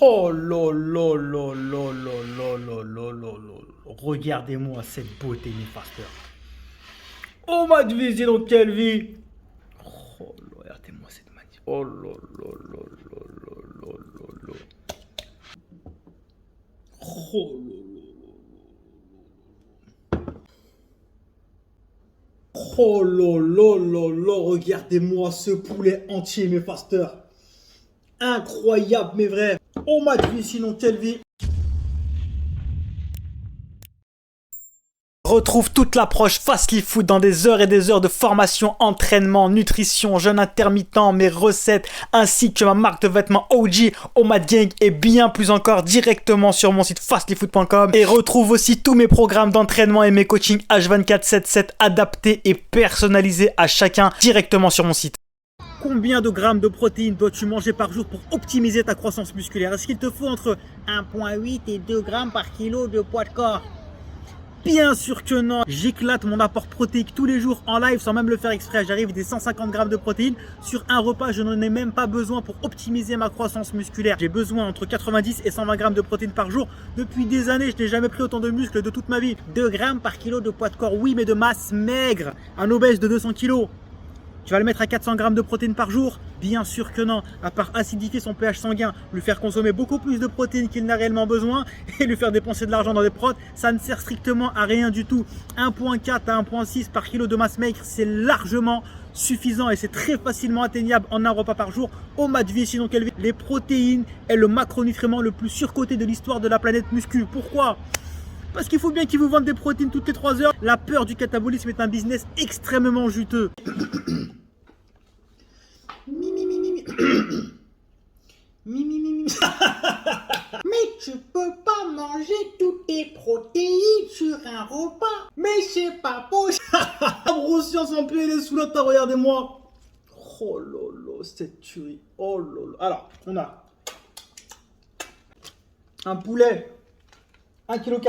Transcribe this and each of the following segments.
Oh là là là là là là là là là là. Regardez-moi cette beauté, mes fasteurs. Oh ma devise, dans quelle vie. Oh là, regardez-moi cette magnifique. Oh là là là là là là là là. Oh là là. Oh là là là là, regardez-moi ce poulet entier, mes fasteurs. Incroyable, mes vrais. Oh ma vie, sinon quelle vie. Retrouve toute l'approche Fast Live Food dans des heures et des heures de formation, entraînement, nutrition, jeûne intermittent, mes recettes, ainsi que ma marque de vêtements OG, Omad Gang et bien plus encore directement sur mon site fastlivefood.com. Et retrouve aussi tous mes programmes d'entraînement et mes coachings H24/7/7 adaptés et personnalisés à chacun directement sur mon site. Combien de grammes de protéines dois-tu manger par jour pour optimiser ta croissance musculaire? Est-ce qu'il te faut entre 1,8 et 2 grammes par kilo de poids de corps? Bien sûr que non. J'éclate mon apport protéique tous les jours en live sans même le faire exprès. J'arrive des 150 grammes de protéines sur un repas. Je n'en ai même pas besoin pour optimiser ma croissance musculaire. J'ai besoin entre 90 et 120 grammes de protéines par jour. Depuis des années, je n'ai jamais pris autant de muscles de toute ma vie. 2 grammes par kilo de poids de corps, oui, mais de masse maigre. Un obèse de 200 kilos. Tu vas le mettre à 400 grammes de protéines par jour? Bien sûr que non, à part acidifier son pH sanguin, lui faire consommer beaucoup plus de protéines qu'il n'a réellement besoin et lui faire dépenser de l'argent dans des protes, ça ne sert strictement à rien du tout. 1,4 à 1,6 par kilo de masse maigre, c'est largement suffisant et c'est très facilement atteignable en un repas par jour. Omad vie, sinon quelle vie. Les protéines est le macronutriment le plus surcoté de l'histoire de la planète muscu. Pourquoi? Parce qu'il faut bien qu'ils vous vendent des protéines toutes les 3 heures. La peur du catabolisme est un business extrêmement juteux. Mais tu peux pas manger toutes tes protéines sur un repas. Mais c'est pas possible. Grossière sans pied, elle est sous la table, regardez-moi. Oh lolo, cette tuerie. Oh lolo. Alors, on a un poulet 1,4 kg.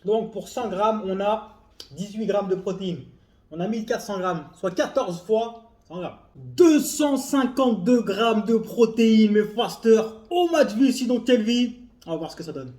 Donc pour 100 grammes, on a 18 grammes de protéines. On a 1400 grammes, soit 14 fois 100 grammes. 252 grammes de protéines, mes fasters. Oh ma vie, ici dans quelle vie. On va voir ce que ça donne.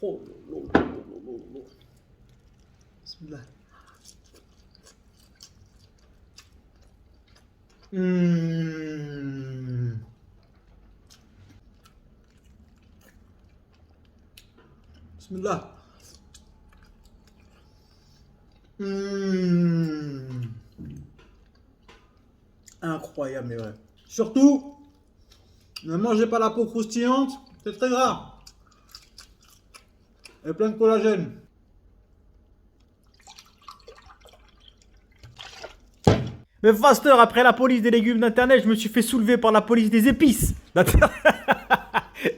Oh lolo. Bismillah. Bismillah. Incroyable, mais vrai. Surtout, ne mangez pas la peau croustillante, c'est très gras. Elle est pleine de collagène. Mais faster, après la police des légumes d'internet, je me suis fait soulever par la police des épices.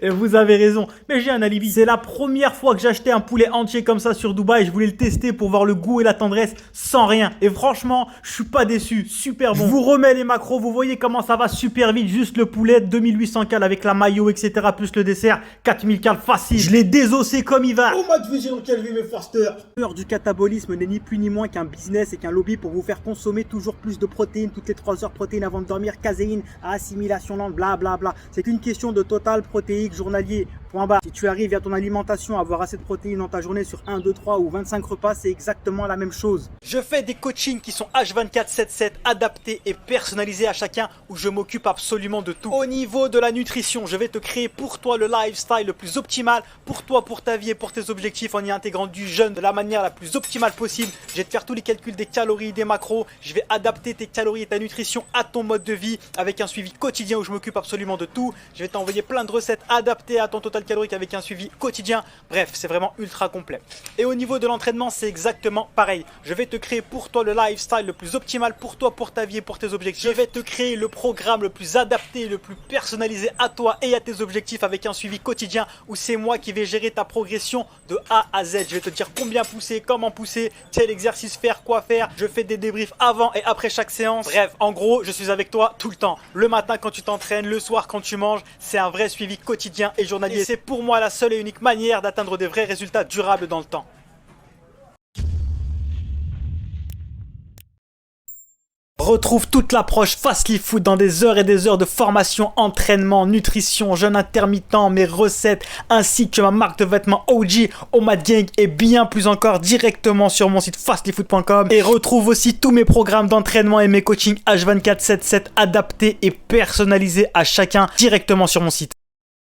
Et vous avez raison, mais j'ai un alibi. C'est la première fois que j'achetais un poulet entier comme ça sur Dubaï. Je voulais le tester pour voir le goût et la tendresse sans rien. Et franchement, je suis pas déçu. Super bon. Je vous remets les macros. Vous voyez comment ça va super vite. Juste le poulet, 2800 cales avec la mayo, etc. Plus le dessert, 4000 cales facile. Je l'ai désossé comme il va. Oh ma division, dans quelle vie, mes fasters. Peur du catabolisme n'est ni plus ni moins qu'un business et qu'un lobby pour vous faire consommer toujours plus de protéines. Toutes les 3 heures, protéines avant de dormir, caséine, assimilation lente, blablabla. C'est qu'une question de total protéique journalier. Point barre. Si tu arrives à ton alimentation à avoir assez de protéines dans ta journée sur 1, 2, 3 ou 25 repas, c'est exactement la même chose. Je fais des coachings qui sont H24/7/7 adaptés et personnalisés à chacun où je m'occupe absolument de tout. Au niveau de la nutrition, je vais te créer pour toi le lifestyle le plus optimal pour toi, pour ta vie et pour tes objectifs en y intégrant du jeûne de la manière la plus optimale possible. Je vais te faire tous les calculs des calories, des macros. Je vais adapter tes calories et ta nutrition à ton mode de vie avec un suivi quotidien où je m'occupe absolument de tout. Je vais t'envoyer plein de recettes adaptées à ton total total calorique avec un suivi quotidien. Bref, c'est vraiment ultra complet. Et au niveau de l'entraînement, c'est exactement pareil. Je vais te créer pour toi le lifestyle le plus optimal pour toi, pour ta vie et pour tes objectifs. Je vais te créer le programme le plus adapté, le plus personnalisé à toi et à tes objectifs avec un suivi quotidien où c'est moi qui vais gérer ta progression de A à Z. Je vais te dire combien pousser, comment pousser, quel exercice faire, quoi faire. Je fais des débriefs avant et après chaque séance. Bref, en gros, je suis avec toi tout le temps. Le matin quand tu t'entraînes, le soir quand tu manges. C'est un vrai suivi quotidien et journalier. Et c'est pour moi la seule et unique manière d'atteindre des vrais résultats durables dans le temps. Retrouve toute l'approche Fast Live Food dans des heures et des heures de formation, entraînement, nutrition, jeûne intermittent, mes recettes, ainsi que ma marque de vêtements OG, Omad Gang et bien plus encore directement sur mon site fastlivefood.com. Et retrouve aussi tous mes programmes d'entraînement et mes coachings H24/7/7 adaptés et personnalisés à chacun directement sur mon site.